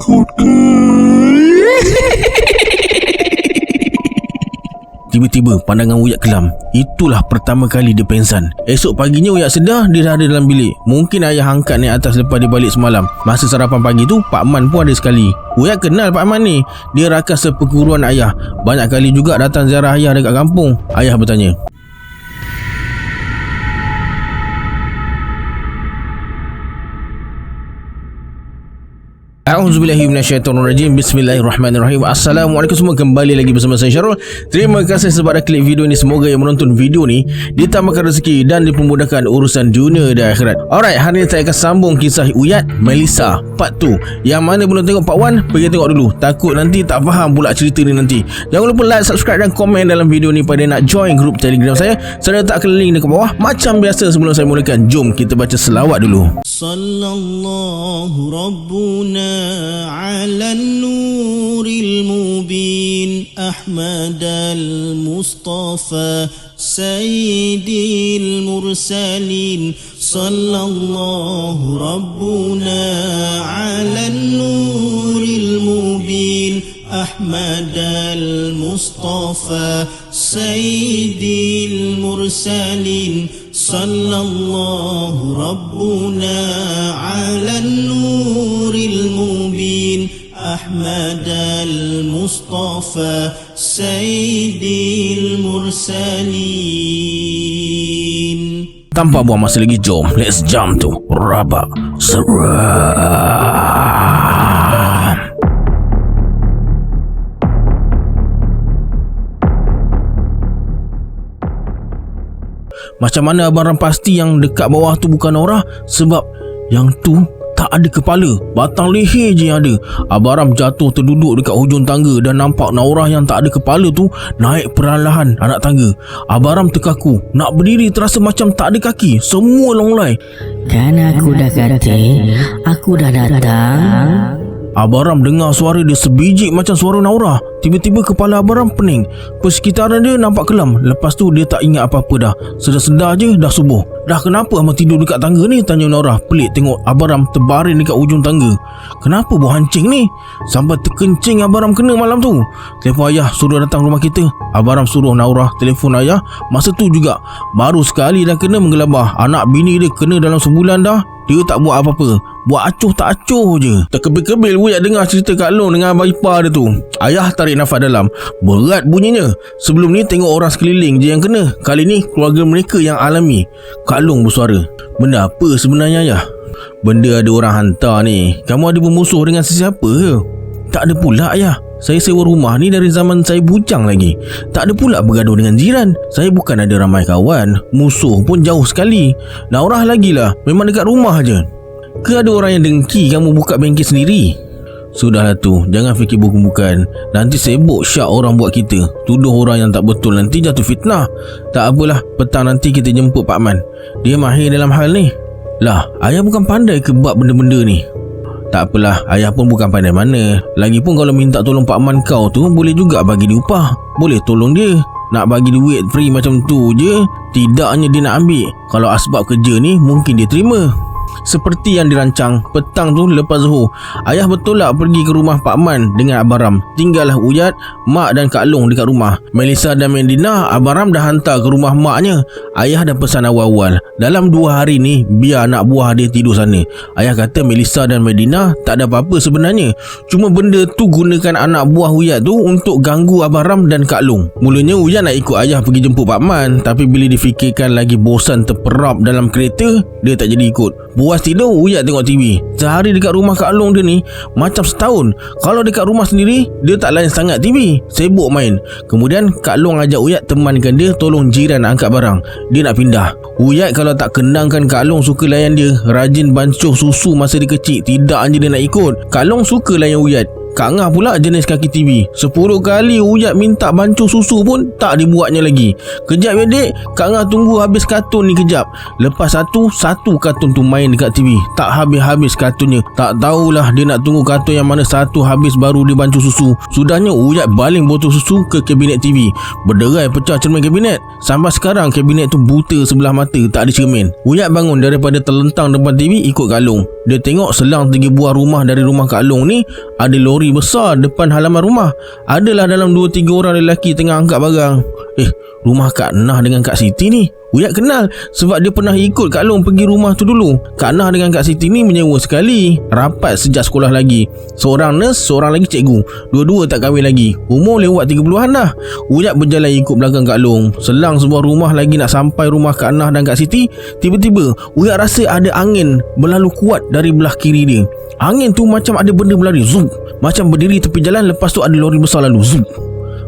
takut ke? Tiba-tiba pandangan Uyat kelam. Itulah pertama kali dia pengsan. Esok paginya Uyat sedar dia dah ada dalam bilik. Mungkin ayah angkat naik atas lepas dia balik semalam. Masa sarapan pagi tu Pak Man pun ada sekali. Uyat kenal Pak Man ni. Dia rakan seperguruan ayah. Banyak kali juga datang ziarah ayah dekat kampung. Ayah bertanya, A'udzubillahi minasyaitonirrajim. Bismillahirrahmanirrahim. Assalamualaikum semua, kembali lagi bersama saya Syarul. Terima kasih sebab dah klik video ni. Semoga yang menonton video ni ditambahkan rezeki dan dipermudahkan urusan dunia dan akhirat. Alright, hari ni saya akan sambung kisah Uyat Melissa part 2. Yang mana belum tengok part 1, pergi tengok dulu. Takut nanti tak faham pula cerita ni nanti. Jangan lupa like, subscribe dan komen dalam video ni pada nak join grup Telegram saya. Saya letakkan link dekat bawah. Macam biasa sebelum saya mulakan, jom kita baca selawat dulu. Sallallahu Rabbuna على النور المبين أحمد المصطفى سيد المرسلين صلى الله ربنا على النور المبين أحمد المصطفى سيد المرسلين صلى الله ربنا على النور المبين أحمد المصطفى سيد المرسلين. Tanpa buang masa lagi, jom let's jump to Rabak Seram. Macam mana Abang Ram pasti yang dekat bawah tu bukan Nora? Sebab yang tu tak ada kepala, batang leher je yang ada. Abang Ram jatuh terduduk dekat hujung tangga dan nampak Nora yang tak ada kepala tu naik perlahan anak tangga. Abang Ram terkaku, nak berdiri terasa macam tak ada kaki, semua longlai. Kan aku dah kata, aku dah datang. Abang Ram dengar suara dia sebiji macam suara Nora. Tiba-tiba kepala Abang Ram pening. Persekitaran dia nampak kelam. Lepas tu dia tak ingat apa-apa dah. Sedar-sedar je dah subuh. Dah kenapa abang tidur dekat tangga ni? Tanya Nora. Pelik tengok Abang Ram terbaring dekat ujung tangga. Kenapa bau hancing ni? Sampai terkencing Abang Ram kena malam tu. Telefon ayah suruh datang rumah kita. Abang Ram suruh Nora telefon ayah. Masa tu juga baru sekali dah kena menggelabah. Anak bini dia kena dalam sebulan dah. Dia tak buat apa-apa, buat acuh tak acuh je. Terkebil-kebil Uyat dengar cerita Kak Long dengan abang ipar dia tu. Ayah tarik nafas dalam. Berat bunyinya. Sebelum ni tengok orang sekeliling je yang kena. Kali ni keluarga mereka yang alami. Kak Long bersuara. Benda apa sebenarnya ayah? Benda ada orang hantar ni. Kamu ada bermusuh dengan sesiapa ke? Tak ada pula ayah. Saya sewa rumah ni dari zaman saya bujang lagi. Tak ada pula bergaduh dengan jiran. Saya bukan ada ramai kawan. Musuh pun jauh sekali. Naurah lagilah, memang dekat rumah je. Ke ada orang yang dengki kamu buka bengkel sendiri? Sudahlah tu, jangan fikir bukan-bukan. Nanti sibuk syak orang buat kita. Tuduh orang yang tak betul, nanti jatuh fitnah. Tak apalah, petang nanti kita jemput Pak Man. Dia mahir dalam hal ni. Lah, ayah bukan pandai ke buat benda-benda ni? Tak apalah, ayah pun bukan pandai mana. Lagipun kalau minta tolong Pak Man kau tu, boleh juga bagi dia upah. Boleh tolong dia. Nak bagi duit free macam tu je, tidaknya dia nak ambil. Kalau asbab kerja ni, mungkin dia terima. Seperti yang dirancang, petang tu lepas Zuhur, ayah bertolak pergi ke rumah Pak Man dengan Abang Ram. Tinggallah Uyat, Mak dan Kak Long dekat rumah. Melissa dan Medina, Abang Ram dah hantar ke rumah maknya. Ayah dah pesan awal-awal, dalam 2 hari ni biar anak buah dia tidur sana. Ayah kata Melissa dan Medina tak ada apa-apa sebenarnya. Cuma benda tu gunakan anak buah Uyat tu untuk ganggu Abang Ram dan Kak Long. Mulanya Uyat nak ikut ayah pergi jemput Pak Man, tapi bila difikirkan lagi bosan terperap dalam kereta, dia tak jadi ikut. Puas tidur, Uyat tengok TV. Sehari dekat rumah Kak Long dia ni macam setahun. Kalau dekat rumah sendiri, dia tak lain sangat TV, sibuk main. Kemudian Kak Long ajak Uyat temankan dia tolong jiran angkat barang. Dia nak pindah. Uyat kalau tak kenangkan Kak Long suka layan dia, rajin bancuh susu masa dia kecil, tidak je dia nak ikut. Kak Long suka layan Uyat. Kak Ngah pula jenis kaki TV. 10 kali Uyat minta bancuh susu pun tak dibuatnya lagi. Kejap ya dek, Kak Ngah tunggu habis kartun ni kejap. Lepas satu kartun tu main dekat TV. Tak habis-habis kartunnya. Tak tahulah dia nak tunggu kartun yang mana satu habis baru dia bancuh susu. Sudahnya Uyat baling botol susu ke kabinet TV. Berderai pecah cermin kabinet. Sampai sekarang kabinet tu buta sebelah mata, tak ada cermin. Uyat bangun daripada terlentang depan TV ikut Kak Long. Dia tengok selang 3 buah rumah dari rumah Kak Long ni ada lori besar depan halaman rumah. Adalah dalam 2-3 orang lelaki tengah angkat barang. Rumah Kak Nah dengan Kak Siti ni Uyat kenal sebab dia pernah ikut Kak Long pergi rumah tu dulu. Kak Nah dengan Kak Siti ni menyewa sekali. Rapat sejak sekolah lagi. Seorang nurse, seorang lagi cikgu. Dua-dua tak kahwin lagi. Umur lewat 30-an dah. Uyat berjalan ikut belakang Kak Long. Selang sebuah rumah lagi nak sampai rumah Kak Nah dan Kak Siti, tiba-tiba Uyat rasa ada angin berlalu kuat dari belah kiri dia. Angin tu macam ada benda berlari. Zoom. Macam berdiri tepi jalan, lepas tu ada lori besar lalu. Zoom.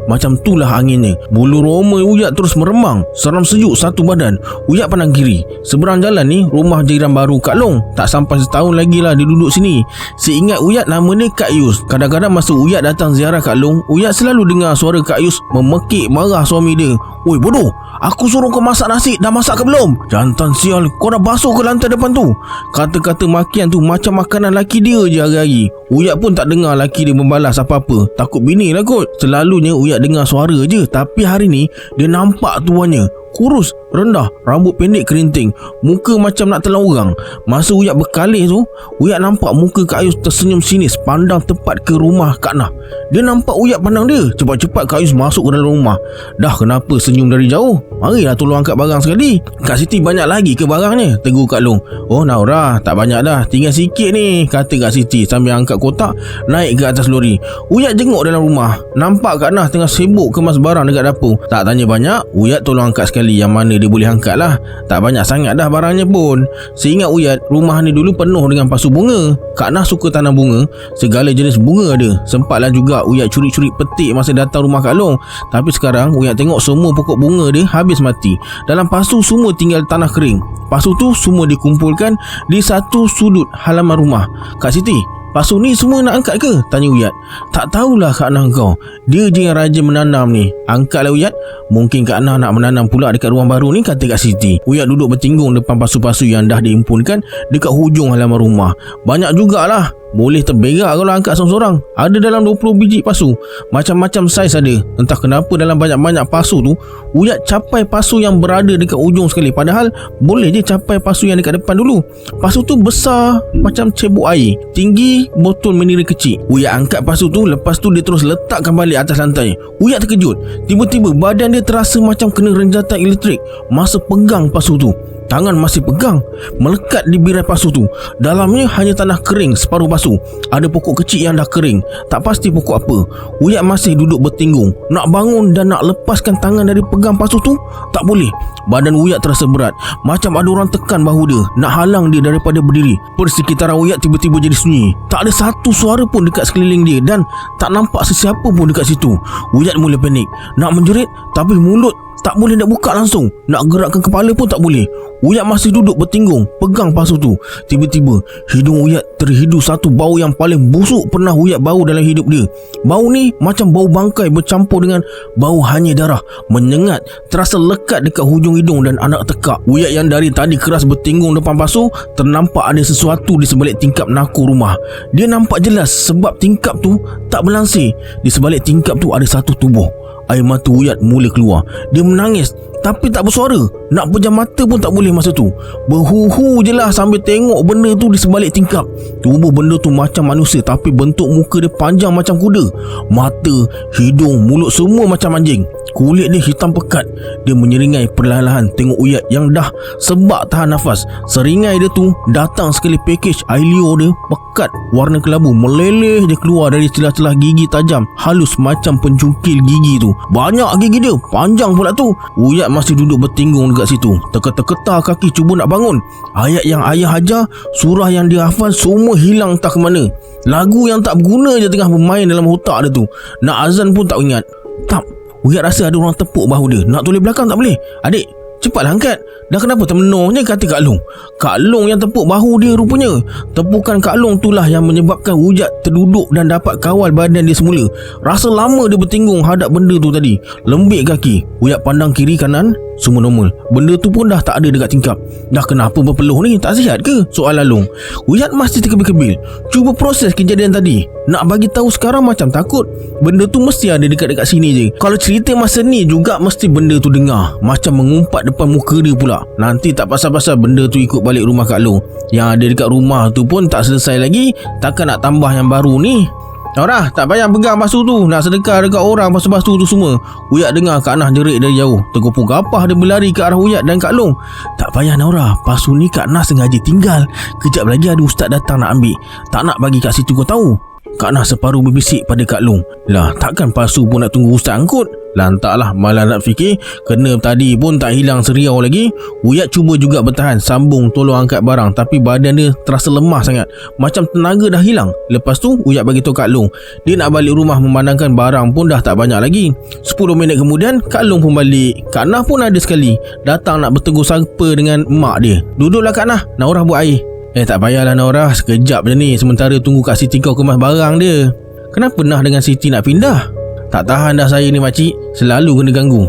Macam itulah anginnya. Bulu roma Uyat terus meremang. Seram sejuk satu badan. Uyat pandang kiri. Seberang jalan ni rumah jiran baru Kak Long. Tak sampai setahun lagi lah dia duduk sini. Seingat Uyat nama dia Kak Yus. Kadang-kadang masa Uyat datang ziarah Kak Long, Uyat selalu dengar suara Kak Yus memekik marah suami dia. "Oi bodoh, aku suruh kau masak nasi, dah masak ke belum? Jantan sial, kau dah basuh ke lantai depan tu?" Kata-kata makian tu macam makanan laki dia je hari-hari. Uyat pun tak dengar laki dia membalas apa-apa. Takut bini lah kot. Selalunya Uyat dengar suara je. Tapi hari ni dia nampak tuannya. Kurus, rendah, rambut pendek kerinting, muka macam nak telan orang. Masa Uyat berkalih tu, Uyat nampak muka Kak Yus tersenyum sinis pandang tepat ke rumah Kak Nah. Dia nampak Uyat pandang dia. Cepat-cepat Kak Yus masuk ke dalam rumah. "Dah kenapa senyum dari jauh? Marilah tolong angkat barang sekali. Kak Siti banyak lagi ke barangnya?" tegur Kak Long. "Oh Naura, tak banyak dah, tinggal sikit ni," kata Kak Siti sambil angkat kotak naik ke atas lori. Uyat jenguk dalam rumah. Nampak Kak Nah tengah sibuk kemas barang dekat dapur. Tak tanya banyak, Uyat tolong angkat sekali yang mana dia boleh angkat lah. Tak banyak sangat dah barangnya pun. Seingat Uyat, rumah ni dulu penuh dengan pasu bunga. Kak Nah suka tanam bunga. Segala jenis bunga ada. Sempatlah juga Uyat curi-curi petik masa datang rumah Kak Long. Tapi sekarang Uyat tengok semua pokok bunga dia habis mati. Dalam pasu semua tinggal tanah kering. Pasu tu semua dikumpulkan di satu sudut halaman rumah. "Kak Siti, pasu ni semua nak angkat ke?" tanya Uyat. "Tak tahulah Kak Nah kau. Dia je yang rajin menanam ni." "Angkatlah Uyat. Mungkin Kak Nah nak menanam pula dekat ruang baru ni," kata Kak Siti. Uyat duduk bertinggung depan pasu-pasu yang dah diimpunkan dekat hujung halaman rumah. Banyak jugalah. Boleh terberak kalau angkat seorang-seorang. Ada dalam 20 biji pasu. Macam-macam saiz ada. Entah kenapa dalam banyak-banyak pasu tu, Uyat capai pasu yang berada dekat ujung sekali. Padahal boleh je capai pasu yang dekat depan dulu. Pasu tu besar macam cebok air. Tinggi botol mineral kecil. Uyat angkat pasu tu, lepas tu dia terus letakkan balik atas lantai. Uyat terkejut. Tiba-tiba badan dia terasa macam kena renjatan elektrik masa pegang pasu tu. Tangan masih pegang, melekat di birai pasu tu. Dalamnya hanya tanah kering separuh pasu. Ada pokok kecil yang dah kering. Tak pasti pokok apa. Uyat masih duduk bertinggung. Nak bangun dan nak lepaskan tangan dari pegang pasu tu, tak boleh. Badan Uyat terasa berat. Macam ada orang tekan bahu dia, nak halang dia daripada berdiri. Persekitaran Uyat tiba-tiba jadi sunyi. Tak ada satu suara pun dekat sekeliling dia dan tak nampak sesiapa pun dekat situ. Uyat mula panik. Nak menjerit, tapi mulut tak boleh nak buka langsung. Nak gerakkan kepala pun tak boleh. Uyat masih duduk bertinggung, pegang pasu tu. Tiba-tiba hidung Uyat terhidu satu bau yang paling busuk pernah Uyat bau dalam hidup dia. Bau ni macam bau bangkai bercampur dengan bau hanyir darah. Menyengat, terasa lekat dekat hujung hidung dan anak tekak. Uyat yang dari tadi keras bertinggung depan pasu, ternampak ada sesuatu di sebalik tingkap naku rumah. Dia nampak jelas sebab tingkap tu tak berlangsir. Di sebalik tingkap tu ada satu tubuh. Air mata Uyat mula keluar. Dia menangis tapi tak bersuara. Nak pejam mata pun tak boleh masa tu. Berhuhu je lah sambil tengok benda tu di sebalik tingkap. Tubuh benda tu macam manusia tapi bentuk muka dia panjang macam kuda. Mata, hidung, mulut semua macam anjing. Kulit dia hitam pekat. Dia menyeringai perlahan-lahan tengok Uyat yang dah sebab tahan nafas. Seringai dia tu datang sekali pakej ailio dia pekat warna kelabu meleleh dia keluar dari celah-celah gigi tajam halus macam pencungkil gigi tu. Banyak gigi dia, panjang pula tu. Uyat masih duduk bertinggung dekat situ. Terketar-ketar kaki cuba nak bangun. Ayat yang ayah ajar, surah yang dia hafal semua hilang entah ke mana. Lagu yang tak berguna je tengah bermain dalam otak dia tu. Nak azan pun tak ingat. Tak, Uyat rasa ada orang tepuk bahu dia. Nak toleh belakang tak boleh. "Adik, Cepatlah angkat. Dah kenapa termenungnya, kata Kak Long. Kak Long yang tepuk bahu dia rupanya. Tepukan Kak Long itulah yang menyebabkan Uyat terduduk dan dapat kawal badan dia semula. Rasa lama dia bertinggung hadap benda tu tadi. Lembik kaki. Uyat pandang kiri kanan, semua normal. Benda tu pun dah tak ada dekat tingkap. Dah kenapa berpeluh ni? Tak sihat ke? Soalan Long. Uyat masih terkebil-kebil. Cuba proses kejadian tadi. Nak bagi tahu sekarang macam takut. Benda tu mesti ada dekat-dekat sini je. Kalau cerita masa ni juga mesti benda tu dengar. Macam mengumpat depan muka dia pula. Nanti tak pasal-pasal benda tu ikut balik rumah Kak Long. Yang ada dekat rumah tu pun tak selesai lagi. Takkan nak tambah yang baru ni? Naurah, tak payah pegang basuh tu. Nak sedekah dekat orang basuh-basuh tu semua. Uyat dengar Kak Nah jerit dari jauh. Tergopoh gapah dia berlari ke arah Uyat dan Kak Long. Tak payah Naurah, basuh ni Kak Nah sengaja tinggal. Kejap lagi ada ustaz datang nak ambil. Tak nak bagi kat situ kau tahu. Kak Nah separuh berbisik pada Kak Long. Lah, takkan pasu pun nak tunggu ustaz angkut? Lantaklah, malah nak fikir kena tadi pun tak hilang seriau lagi. Uyat cuba juga bertahan, sambung tolong angkat barang, tapi badan dia terasa lemah sangat, macam tenaga dah hilang. Lepas tu Uyat bagi tahu Kak Long dia nak balik rumah, memandangkan barang pun dah tak banyak lagi. 10 minit kemudian Kak Long pun balik. Kak Nah pun ada sekali datang nak bertegur sapa dengan mak dia. Duduklah Kak Nah, Naurah buat air. Tak payahlah Naurah, sekejap je ni, sementara tunggu Kak Siti kau kemas barang dia. Kenapa Nah dengan Siti nak pindah? Tak tahan dah saya ni makcik, selalu kena ganggu.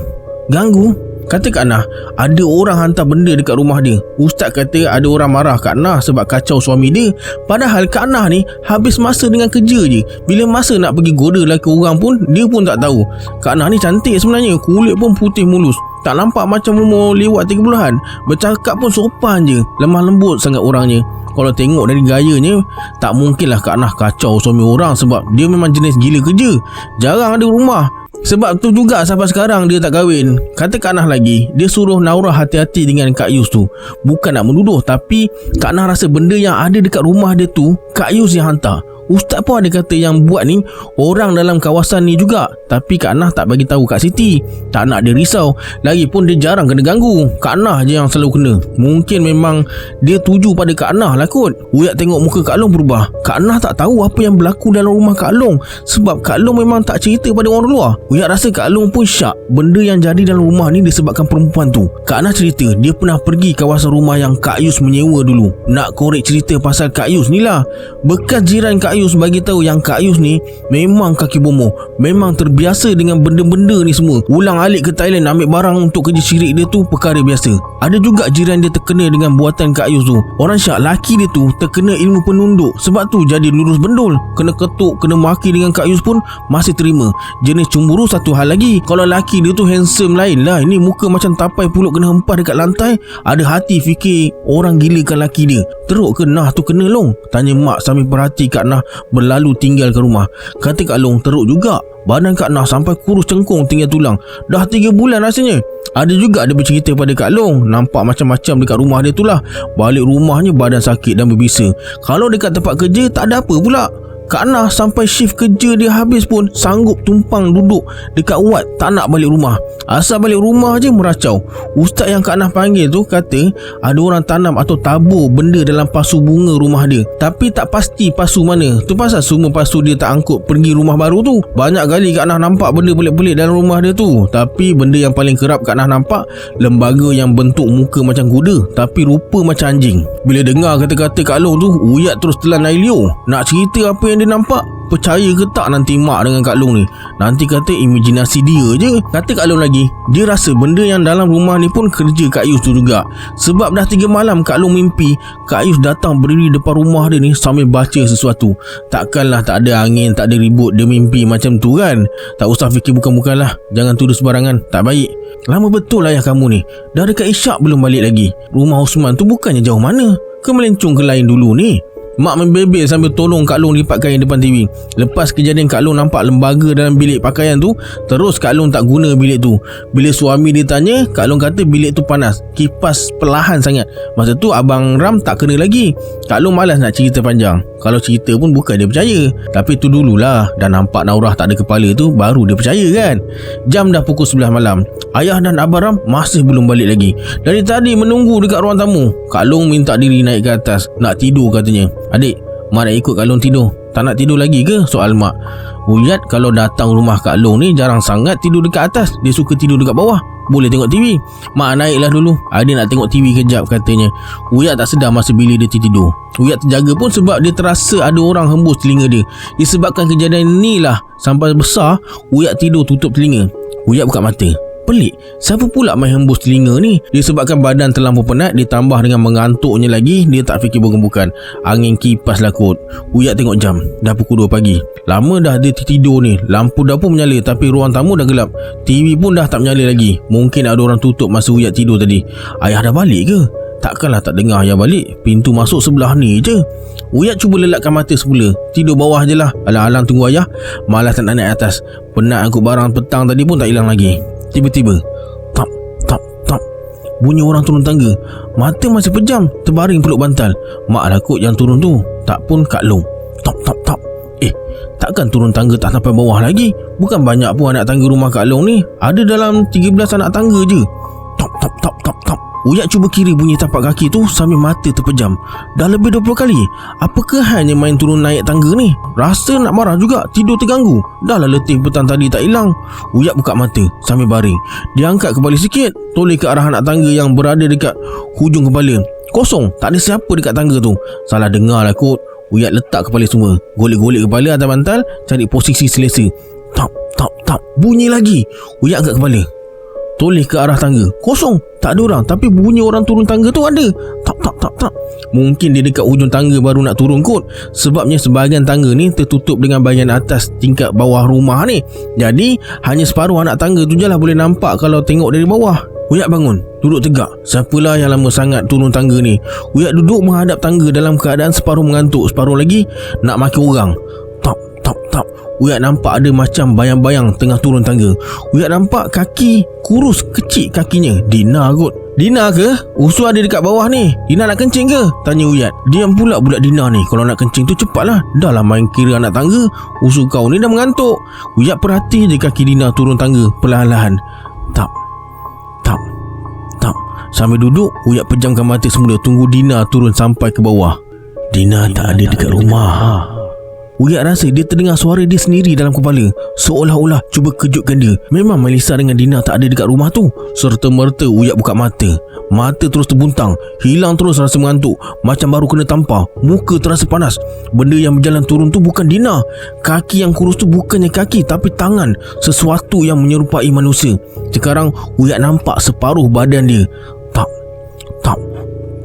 Ganggu? Kata Kak Nah, ada orang hantar benda dekat rumah dia. Ustaz kata ada orang marah Kak Nah sebab kacau suami dia. Padahal Kak Nah ni habis masa dengan kerja je. Bila masa nak pergi goda lelaki orang pun, dia pun tak tahu. Kak Nah ni cantik sebenarnya, kulit pun putih mulus. Tak nampak macam umur lewat 30-an. Bercakap pun sopan je, lemah lembut sangat orangnya. Kalau tengok dari gayanya, tak mungkinlah Kak Nah kacau suami orang, sebab dia memang jenis gila kerja. Jarang ada rumah. Sebab tu juga sampai sekarang dia tak kahwin. Kata Kak Nah lagi, dia suruh Naurah hati-hati dengan Kak Yus tu. Bukan nak menuduh, tapi Kak Nah rasa benda yang ada dekat rumah dia tu Kak Yus yang hantar. Ustaz pun ada kata yang buat ni orang dalam kawasan ni juga. Tapi Kak Nah tak bagi tahu Kak Siti. Tak nak dia risau. Lagipun dia jarang kena ganggu. Kak Nah je yang selalu kena. Mungkin memang dia tuju pada Kak Nah lah kot. Uyat tengok muka Kak Long berubah. Kak Nah tak tahu apa yang berlaku dalam rumah Kak Long, sebab Kak Long memang tak cerita pada orang luar. Uyat rasa Kak Long pun syak. Benda yang jadi dalam rumah ni disebabkan perempuan tu. Kak Nah cerita dia pernah pergi kawasan rumah yang Kak Yus menyewa dulu. Nak korek cerita pasal Kak Yus ni lah. Bekas jiran Kak Yus bagi tahu yang Kak Yus ni memang kaki bomoh, memang terbiasa dengan benda-benda ni semua. Ulang alik ke Thailand ambil barang untuk kerja syirik dia tu perkara biasa. Ada juga jiran dia terkena dengan buatan Kak Yus tu. Orang syak laki dia tu terkena ilmu penunduk, sebab tu jadi lurus bendul. Kena ketuk, kena maki dengan Kak Yus pun masih terima. Jenis cemburu satu hal lagi. Kalau laki dia tu handsome lain lah. Ini muka macam tapai pulut kena hempah dekat lantai. Ada hati fikir orang gilakan laki dia. Teruk ke Nah tu kena Long? Tanya mak sambil perhati Kak Nah berlalu tinggal ke rumah. Kata Kak Long teruk juga. Badan Kak Nah sampai kurus cengkung tinggal tulang. Dah 3 bulan rasanya. Ada juga dia bercerita pada Kak Long, nampak macam-macam dekat rumah dia tu lah. Balik rumahnya badan sakit dan berbisa. Kalau dekat tempat kerja tak ada apa pula. Kak Nah sampai shift kerja dia habis pun sanggup tumpang duduk dekat wad, tak nak balik rumah. Asal balik rumah je meracau. Ustaz yang Kak Nah panggil tu kata ada orang tanam atau tabur benda dalam pasu bunga rumah dia, tapi tak pasti pasu mana. Tu pasal semua pasu dia tak angkut pergi rumah baru tu. Banyak kali Kak Nah nampak benda pelik-pelik dalam rumah dia tu. Tapi benda yang paling kerap Kak Nah nampak, lembaga yang bentuk muka macam kuda tapi rupa macam anjing. Bila dengar kata-kata Kak Long tu, Uyat terus telan air liur. Nak cerita apa yang dia nampak. Percaya ke tak nanti mak dengan Kak Long ni? Nanti kata imajinasi dia je. Kata Kak Long lagi, dia rasa benda yang dalam rumah ni pun kerja Kak Yus tu juga. Sebab dah 3 malam Kak Long mimpi Kak Yus datang berdiri depan rumah dia ni sambil baca sesuatu. Takkanlah tak ada angin, tak ada ribut dia mimpi macam tu kan? Tak usah fikir bukan-bukanlah. Jangan tuduh sebarangan, tak baik. Lama betul ayah kamu ni. Dah dekat isyak belum balik lagi. Rumah Osman tu bukannya jauh mana. Ke melencong ke lain dulu ni? Mak membebel sambil tolong Kak Long lipat kain depan TV. Lepas kejadian Kak Long nampak lembaga dalam bilik pakaian tu. Terus Kak Long tak guna bilik tu. Bila suami dia tanya, Kak Long kata bilik tu panas, kipas perlahan sangat. Masa tu Abang Ram tak kena lagi. Kak Long malas nak cerita panjang. Kalau cerita pun bukan dia percaya. Tapi tu dululah. Dah nampak Naurah tak ada kepala tu, baru dia percaya kan. Jam dah pukul 11 malam. Ayah dan Abang Ram masih belum balik lagi. Dari tadi menunggu dekat ruang tamu. Kak Long minta diri naik ke atas. Nak tidur katanya. Adik, mak nak ikut Kak Long tidur. Tak nak tidur lagi ke? Soal mak. Uyat kalau datang rumah Kak Long ni jarang sangat tidur dekat atas. Dia suka tidur dekat bawah. Boleh tengok TV. Mak naiklah dulu. Dia nak tengok TV kejap katanya. Uyat tak sedar masa bila dia tidur. Uyat terjaga pun sebab dia terasa ada orang hembus telinga dia. Disebabkan kejadian inilah sampai besar Uyat tidur tutup telinga. Uyat buka mata. Pelik, siapa pula main hembus telinga ni? Disebabkan badan terlampau penat ditambah dengan mengantuknya lagi, dia tak fikir bukan-bukan. Angin kipas lah kot. Uyat tengok jam, dah pukul 2 pagi. Lama dah dia tidur ni. Lampu dapur menyala tapi ruang tamu dah gelap. TV pun dah tak menyala lagi. Mungkin ada orang tutup masa Uyat tidur tadi. Ayah dah balik ke? Takkanlah tak dengar ayah balik. Pintu masuk sebelah ni je. Uyat cuba lelakkan mata semula. Tidur bawah je lah. Alang-alang tunggu ayah. Malas tak nak naik atas. Penat angkut barang petang tadi pun tak hilang lagi. Tiba-tiba tap, tap, tap, bunyi orang turun tangga. Mata masih pejam, terbaring peluk bantal. Mak lah kot yang turun tu. Tak pun Kak Long. Tap, tap, tap. Takkan turun tangga tak sampai bawah lagi? Bukan banyak pun anak tangga rumah Kak Long ni. Ada dalam 13 anak tangga je. Tap, tap, tap, tap, tap. Uyat cuba kira bunyi tapak kaki tu sambil mata terpejam. Dah lebih 20 kali. Apakah hanya main turun naik tangga ni? Rasa nak marah juga, tidur terganggu. Dah lah letih petang tadi tak hilang. Uyat buka mata sambil baring. Dia angkat kepala sikit, toleh ke arah anak tangga yang berada dekat hujung kepala. Kosong, tak ada siapa dekat tangga tu. Salah dengar lah kot. Uyat letak kepala semua, golek-golek kepala atas bantal, cari posisi selesa. Tap, tap, tap. Bunyi lagi. Uyat angkat kepala, toleh ke arah tangga. Kosong, tak ada orang. Tapi bunyi orang turun tangga tu ada. Tap, tap, tap, tap. Mungkin dia dekat hujung tangga baru nak turun kot. Sebabnya sebahagian tangga ni tertutup dengan bahagian atas tingkat bawah rumah ni. Jadi hanya separuh anak tangga tu je lah boleh nampak kalau tengok dari bawah. Uyat bangun, duduk tegak. Siapalah yang lama sangat turun tangga ni? Uyat duduk menghadap tangga dalam keadaan separuh mengantuk, separuh lagi nak maki orang. Tap, tap, tap. Uyat nampak ada macam bayang-bayang tengah turun tangga. Uyat nampak kaki kurus kecil kakinya. Dina kot. Dina ke? Usu ada dekat bawah ni. Dina nak kencing ke? Tanya Uyat. Diam pula budak Dina ni. Kalau nak kencing tu cepatlah. Dah lah main kira anak tangga. Usu kau ni dah mengantuk. Uyat perhati je kaki Dina turun tangga perlahan-lahan. Tap, tap, tap. Sambil duduk, Uyat pejamkan mata semula tunggu Dina turun sampai ke bawah. Dina tak ada dekat rumah. Uyat rasa dia terdengar suara dia sendiri dalam kepala, seolah-olah cuba kejutkan dia. Memang Melissa dengan Dina tak ada dekat rumah tu. Serta-merta Uyat buka mata. Mata terus terbuntang, hilang terus rasa mengantuk, macam baru kena tampar. Muka terasa panas. Benda yang berjalan turun tu bukan Dina. Kaki yang kurus tu bukannya kaki tapi tangan, sesuatu yang menyerupai manusia. Sekarang Uyat nampak separuh badan dia. Tap, tap,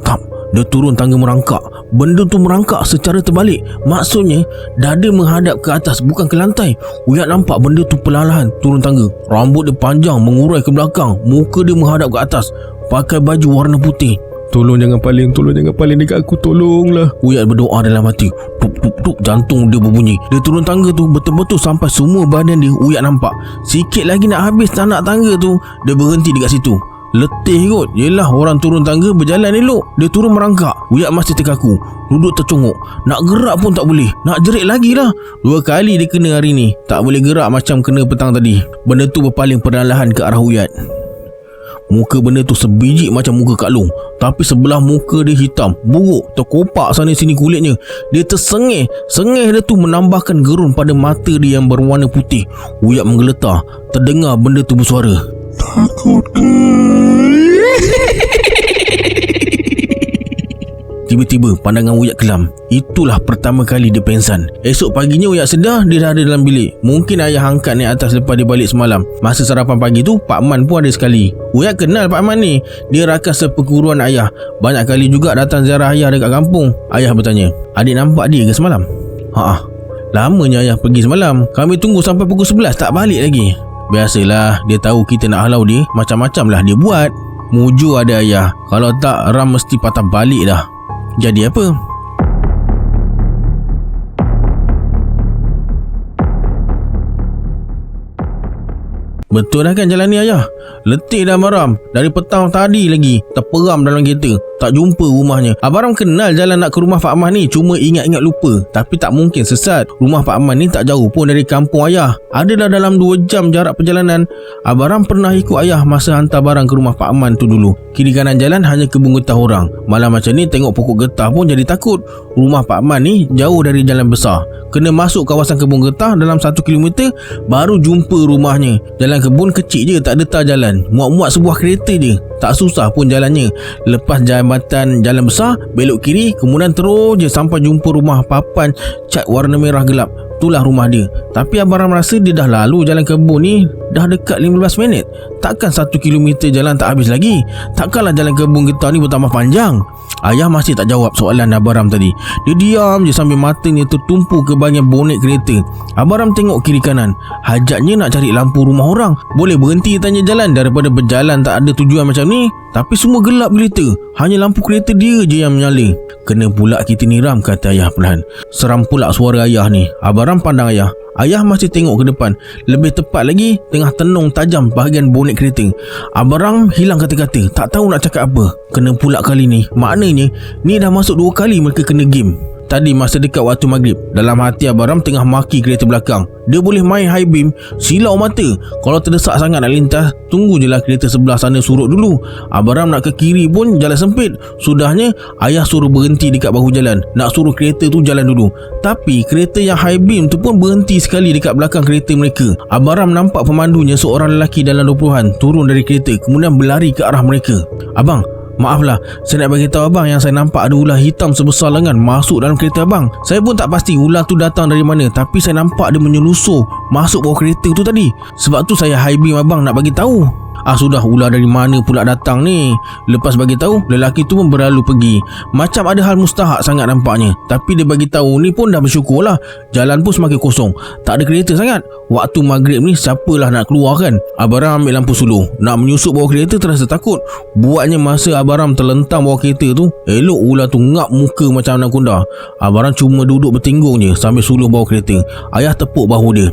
tap. Dia turun tangga merangkak. Benda tu merangkak secara terbalik. Maksudnya dada menghadap ke atas, bukan ke lantai. Uyat nampak benda tu perlahan turun tangga. Rambut dia panjang mengurai ke belakang. Muka dia menghadap ke atas. Pakai baju warna putih. Tolong jangan paling dekat aku, tolonglah. Uyat berdoa dalam hati. Tup, tup, tup. Jantung dia berbunyi. Dia turun tangga tu betul-betul sampai semua badan dia Uyat nampak. Sikit lagi nak habis anak tangga tu. Dia berhenti dekat situ. Letih kot. Yelah, orang turun tangga berjalan elok. Dia turun merangkak. Uyat masih terkaku, duduk tercongok. Nak gerak pun tak boleh. Nak jerit lagi lah. 2 kali dia kena hari ni. Tak boleh gerak macam kena petang tadi. Benda tu berpaling perlahan ke arah Uyat. Muka benda tu sebiji macam muka Kak Long, tapi sebelah muka dia hitam, buruk, terkopak sana sini kulitnya. Dia tersengih. Sengih dia tu menambahkan gerun pada mata dia yang berwarna putih. Uyat menggeletar. Terdengar benda tu bersuara. Takut ke? Tiba-tiba pandangan Uyat kelam. Itulah pertama kali dia pengsan. Esok paginya Uyat sedar dia dah ada dalam bilik. Mungkin ayah angkat naik atas lepas dia balik semalam. Masa sarapan pagi tu Pak Man pun ada sekali. Uyat kenal Pak Man ni. Dia rakan seperguruan ayah. Banyak kali juga datang ziarah ayah dekat kampung. Ayah bertanya, adik nampak dia ke semalam? Haa, lamanya ayah pergi semalam. Kami tunggu sampai pukul 11 tak balik lagi. Biasalah, dia tahu kita nak halau dia. Macam-macam lah dia buat. Mujur ada ayah. Kalau tak, Ram mesti patah balik dah. Jadi apa? Betul dah kan jalan ni ayah? Letih dah Abang Ram. Dari petang tadi lagi terperam dalam kereta, tak jumpa rumahnya. Abang Ram kenal jalan nak ke rumah Pak Ahmad ni, cuma ingat-ingat lupa. Tapi tak mungkin sesat. Rumah Pak Ahmad ni tak jauh pun dari kampung ayah. Adalah dalam 2 jam jarak perjalanan. Abang Ram pernah ikut ayah masa hantar barang ke rumah Pak Ahmad tu dulu. Kiri kanan jalan hanya kebun getah orang. Malam macam ni tengok pokok getah pun jadi takut. Rumah Pak Ahmad ni jauh dari jalan besar. Kena masuk kawasan kebun getah dalam 1 kilometer baru jumpa rumahnya. Jalan kebun kecil je, tak ada tar jalan. Muat-muat sebuah kereta je. Tak susah pun jalannya. Lepas jambatan jalan besar, belok kiri, kemudian terus je sampai jumpa rumah papan cat warna merah gelap. Itulah rumah dia. Tapi Abang Ram rasa dia dah lalu jalan kebun ni dah dekat 15 minit. Takkan 1 kilometer jalan tak habis lagi? Takkanlah jalan kebun getah ni bertambah panjang? Ayah masih tak jawab soalan Abang Ram tadi. Dia diam je sambil matanya tertumpu ke bahagian bonet kereta. Abang Ram tengok kiri kanan. Hajatnya nak cari lampu rumah orang. Boleh berhenti tanya jalan daripada berjalan tak ada tujuan macam ni. Tapi semua gelap gelita. Hanya lampu kereta dia je yang menyala. Kena pula kita ni Ram, kata ayah perlahan. Seram pula suara ayah ni. Abang Ram pandang ayah. Ayah masih tengok ke depan. Lebih tepat lagi, tengah tenung tajam bahagian bonet kereta. Abang Ram hilang kata-kata. Tak tahu nak cakap apa. Kena pula kali ni. Maknanya, ni dah masuk 2 kali mereka kena game. Tadi masa dekat waktu maghrib, dalam hati Abang Ram tengah maki kereta belakang. Dia boleh main high beam, silau mata. Kalau terdesak sangat nak lintas, tunggu je lah kereta sebelah sana surut dulu. Abang Ram nak ke kiri pun jalan sempit. Sudahnya ayah suruh berhenti dekat bahu jalan, nak suruh kereta tu jalan dulu. Tapi kereta yang high beam tu pun berhenti sekali dekat belakang kereta mereka. Abang Ram nampak pemandunya, seorang lelaki dalam 20-an, turun dari kereta kemudian berlari ke arah mereka. Abang, maaflah, saya nak bagi tahu abang yang saya nampak ada ular hitam sebesar lengan masuk dalam kereta abang. Saya pun tak pasti ular tu datang dari mana, tapi saya nampak dia menyelusur masuk bawah kereta tu tadi. Sebab tu saya high beam abang nak bagi tahu. Sudah, ular dari mana pula datang ni? Lepas bagi tahu, lelaki tu pun berlalu pergi. Macam ada hal mustahak sangat nampaknya. Tapi dia bagi tahu ni pun dah bersyukurlah. Jalan pun semakin kosong, tak ada kereta sangat. Waktu maghrib ni siapalah nak keluar kan? Abang Ram ambil lampu suluh, nak menyusup bawah kereta terasa takut. Buatnya masa Abang Ram terlentang bawah kereta tu, elok ular tu ngap muka macam anaconda. Abang Ram cuma duduk bertinggung je sambil suluh bawah kereta. Ayah tepuk bahu dia.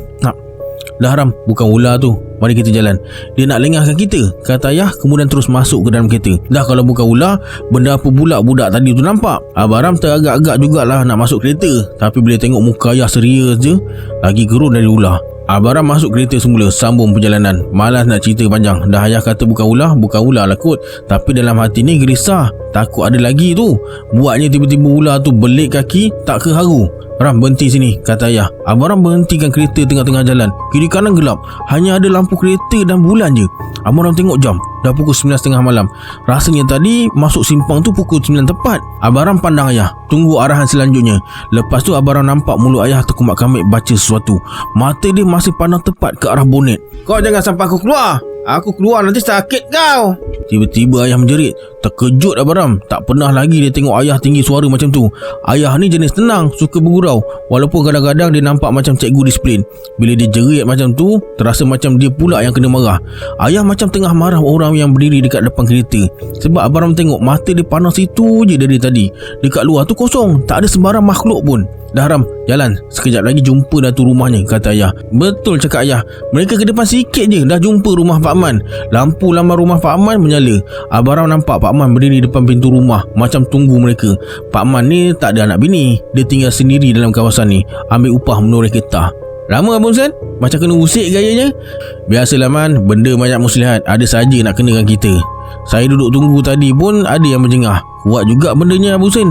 Dah Ram, bukan ular tu, mari kita jalan. Dia nak lengahkan kita, kata ayah kemudian terus masuk ke dalam kereta. Dah kalau bukan ular, benda apa pula budak tadi tu nampak? Abang Ram teragak-agak jugalah nak masuk kereta. Tapi bila tengok muka ayah serius je, lagi gerun dari ular. Abang Ram masuk kereta semula, sambung perjalanan. Malas nak cerita panjang. Dah ayah kata bukan ular lah kot. Tapi dalam hati ni gelisah, takut ada lagi tu. Buatnya tiba-tiba ular tu belik kaki, tak keharu. Ram, berhenti sini, kata ayah. Abang Ram berhentikan kereta tengah-tengah jalan. Kiri kanan gelap, hanya ada lampu kereta dan bulan je. Abang Ram tengok jam, dah pukul 9.30 malam. Rasanya tadi masuk simpang tu pukul 9 tepat. Abang Ram pandang ayah, tunggu arahan selanjutnya. Lepas tu Abang Ram nampak mulut ayah terkumat-kamit baca sesuatu. Mata dia masih pandang tepat ke arah bonet. Kau jangan sampai aku keluar. Aku keluar nanti sakit kau. Tiba-tiba ayah menjerit. Terkejut Abang Ram. Tak pernah lagi dia tengok ayah tinggi suara macam tu. Ayah ni jenis tenang, suka bergurau. Walaupun kadang-kadang dia nampak macam cikgu disiplin. Bila dia jerit macam tu, terasa macam dia pula yang kena marah. Ayah macam tengah marah orang yang berdiri dekat depan kereta. Sebab Abang Ram tengok mata dia panas situ je dari tadi. Dekat luar tu kosong, tak ada sembarang makhluk pun. Dah Ram, jalan. Sekejap lagi jumpa dah tu rumahnya, kata ayah. Betul cakap ayah. Mereka ke depan sikit je dah jumpa rumah Pak Man. Lampu laman rumah Pak Man menyala. Abang Ram nampak Pak Man berdiri depan pintu rumah macam tunggu mereka. Pak Man ni tak ada anak bini. Dia tinggal sendiri dalam kawasan ni, ambil upah menoreh getah. Lama Abang Sen? Macam kena usik gayanya. Biasalah Man, benda banyak muslihat, ada saja nak kenakan kita. Saya duduk tunggu tadi pun ada yang berjengah. Kuat juga bendanya Abang Sen.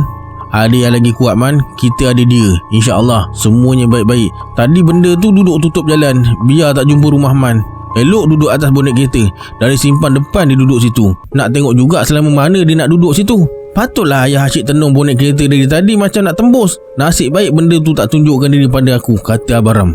Ada yang lagi kuat Man, kita ada dia. InsyaAllah semuanya baik-baik. Tadi benda tu duduk tutup jalan, biar tak jumpa rumah Man. Elok duduk atas bonet kereta. Dari simpan depan dia duduk situ. Nak tengok juga selama mana dia nak duduk situ. Patutlah ayah asyik tenung bonet kereta dari tadi macam nak tembus. Nasib baik benda tu tak tunjukkan diri pada aku, kata Abang Ram.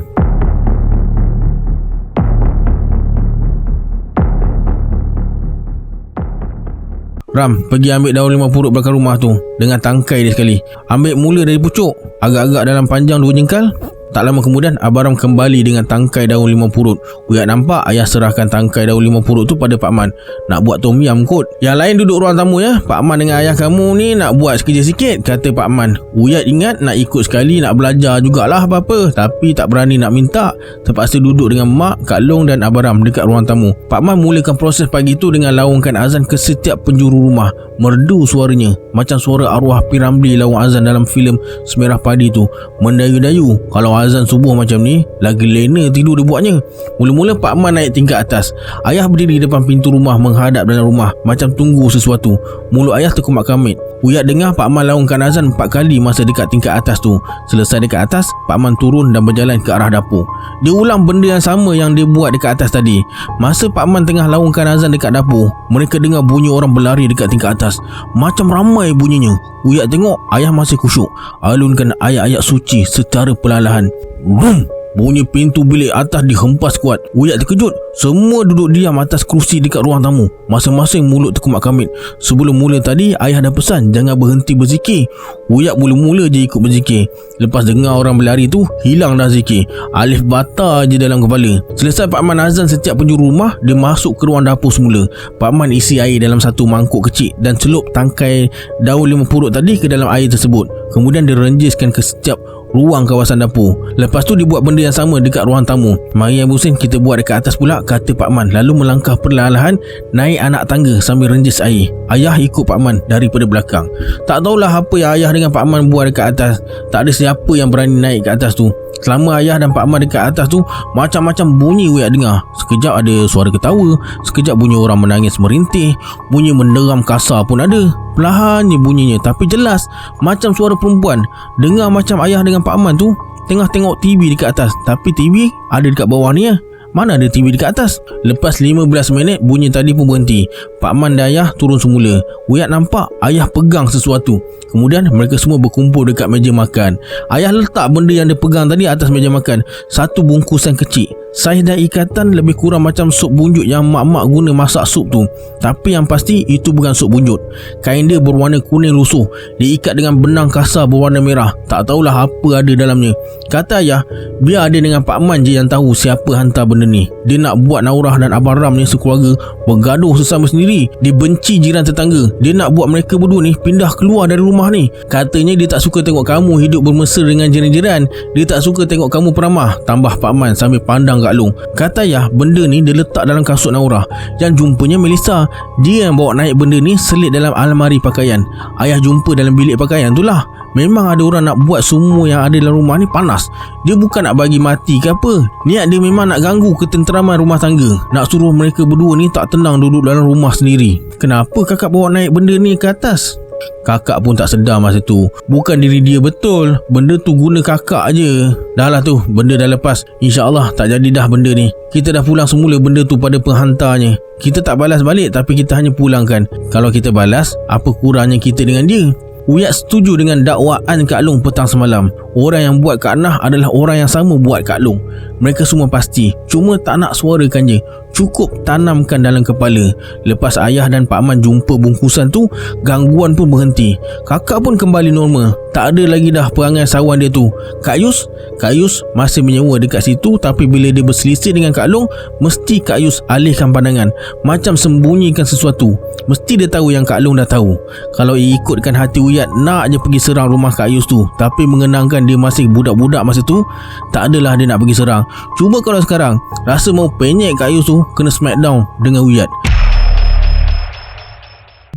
Ram, pergi ambil daun limau purut belakang rumah tu dengan tangkai dia sekali. Ambil mula dari pucuk, agak-agak dalam panjang 2 jengkal. Tak lama kemudian Abang Ram kembali dengan tangkai daun limau purut. Uyak nampak ayah serahkan tangkai daun limau purut tu pada Pak Man. Nak buat tom yam kot. Yang lain duduk ruang tamu ya. Pak Man dengan ayah kamu ni nak buat sekejap sikit, kata Pak Man. Uyat ingat nak ikut sekali, nak belajar jugalah apa-apa, tapi tak berani nak minta. Terpaksa duduk dengan mak, Kak Long dan Abang Ram dekat ruang tamu. Pak Man mulakan proses pagi tu dengan laungkan azan ke setiap penjuru rumah. Merdu suaranya macam suara arwah P. Ramlee laung azan dalam filem Semerah Padi tu. Mendayu-dayu. Kalau azan subuh macam ni, lagi lena tidur dia buatnya. Mula-mula Pak Man naik tingkat atas. Ayah berdiri depan pintu rumah menghadap dalam rumah macam tunggu sesuatu. Mulut ayah terkumat kamit. Uyat dengar Pak Man laungkan azan 4 kali masa dekat tingkat atas tu. Selesai dekat atas, Pak Man turun dan berjalan ke arah dapur. Dia ulang benda yang sama yang dia buat dekat atas tadi. Masa Pak Man tengah laungkan azan dekat dapur, mereka dengar bunyi orang berlari dekat tingkat atas. Macam ramai bunyinya. Uyat tengok ayah masih khusyuk, alunkan ayat-ayat suci secara perlahan. Boom! Bunyi pintu bilik atas dihempas kuat. Uyat terkejut. Semua duduk diam atas kerusi dekat ruang tamu. Masing-masing mulut terkumat kamit. Sebelum mula tadi, ayah dah pesan jangan berhenti berzikir. Uyat mula-mula je ikut berzikir. Lepas dengar orang berlari tu, hilang dah zikir. Alif bata je dalam kepala. Selesai Pak Man azan setiap penjuru rumah, dia masuk ke ruang dapur semula. Pak Man isi air dalam satu mangkuk kecil dan celup tangkai daun limau purut tadi ke dalam air tersebut. Kemudian dia renjiskan ke setiap ruang kawasan dapur. Lepas tu dia buat benda yang sama dekat ruang tamu. Mari Abu Husin kita buat dekat atas pula, kata Pak Man, lalu melangkah perlahan-lahan naik anak tangga sambil renjis air. Ayah ikut Pak Man daripada belakang. Tak tahulah apa yang ayah dengan Pak Man buat dekat atas. Tak ada siapa yang berani naik ke atas tu. Selama ayah dan Pak Man dekat atas tu, macam-macam bunyi Uyat dengar. Sekejap ada suara ketawa, sekejap bunyi orang menangis merintih, bunyi menderam kasar pun ada. Perlahan je bunyinya tapi jelas, macam suara perempuan. Dengar macam ayah dengan Pak Man tu tengah tengok TV dekat atas, tapi TV ada dekat bawah ni ya. Mana ada TV dekat atas? Lepas 15 minit bunyi tadi pun berhenti. Pak Man dan ayah turun semula. Uyat nampak ayah pegang sesuatu. Kemudian mereka semua berkumpul dekat meja makan. Ayah letak benda yang dia pegang tadi atas meja makan. Satu bungkusan kecil. Saiz dan ikatan lebih kurang macam sup bunjut yang mak-mak guna masak sup tu. Tapi yang pasti itu bukan sup bunjut. Kain dia berwarna kuning lusuh, diikat dengan benang kasar berwarna merah. Tak tahulah apa ada dalamnya. Kata ayah, biar dia dengan Pak Man je yang tahu siapa hantar benda ni. Dia nak buat Naurah dan Abang Ram ni sekeluarga bergaduh sesama sendiri. Dia benci jiran tetangga. Dia nak buat mereka berdua ni pindah keluar dari rumah ni. Katanya dia tak suka tengok kamu hidup bermesra dengan jiran-jiran. Dia tak suka tengok kamu peramah, tambah Pak Man sambil pandang Kak Long. Kata ayah, benda ni dia letak dalam kasut Naurah. Yang jumpanya Melissa. Dia yang bawa naik benda ni selit dalam almari pakaian. Ayah jumpa dalam bilik pakaian tu lah. Memang ada orang nak buat semua yang ada dalam rumah ni panas. Dia bukan nak bagi mati ke apa. Niat dia memang nak ganggu ketenteraman rumah tangga. Nak suruh mereka berdua ni tak tenang duduk dalam rumah sendiri. Kenapa kakak bawa naik benda ni ke atas? Kakak pun tak sedar masa tu. Bukan diri dia betul. Benda tu guna kakak je. Dah lah tu, benda dah lepas. InsyaAllah tak jadi dah benda ni. Kita dah pulang semula benda tu pada penghantarnya. Kita tak balas balik tapi kita hanya pulangkan. Kalau kita balas, apa kurangnya kita dengan dia? Uyat setuju dengan dakwaan Kak Long petang semalam. Orang yang buat Kak Nah adalah orang yang sama buat Kak Long. Mereka semua pasti. Cuma tak nak suarakan je. Cukup tanamkan dalam kepala. Lepas ayah dan Pak Man jumpa bungkusan tu, gangguan pun berhenti. Kakak pun kembali normal. Tak ada lagi dah perangai sawan dia tu. Kak Yus masih menyewa dekat situ. Tapi bila dia berselisih dengan Kak Long, mesti Kak Yus alihkan pandangan, macam sembunyikan sesuatu. Mesti dia tahu yang Kak Long dah tahu. Kalau ikutkan hati Uyat, nak je pergi serang rumah Kak Yus tu. Tapi mengenangkan dia masih budak-budak masa tu, tak adalah dia nak pergi serang. Cuba kalau sekarang rasa mau penyek Kak Yus tu, kena smackdown dengan Uyat.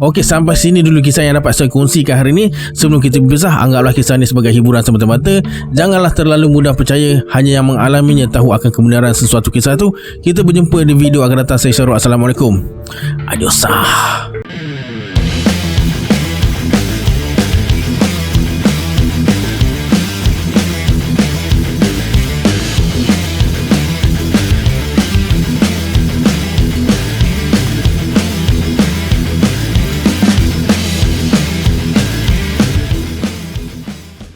Okey, sampai sini dulu kisah yang dapat saya kongsikan hari ini. Sebelum kita berpisah, anggaplah kisah ini sebagai hiburan semata-mata. Janganlah terlalu mudah percaya. Hanya yang mengalaminya tahu akan kebenaran sesuatu kisah tu. Kita berjumpa di video akan datang. Saya Syarul. Assalamualaikum. Adios.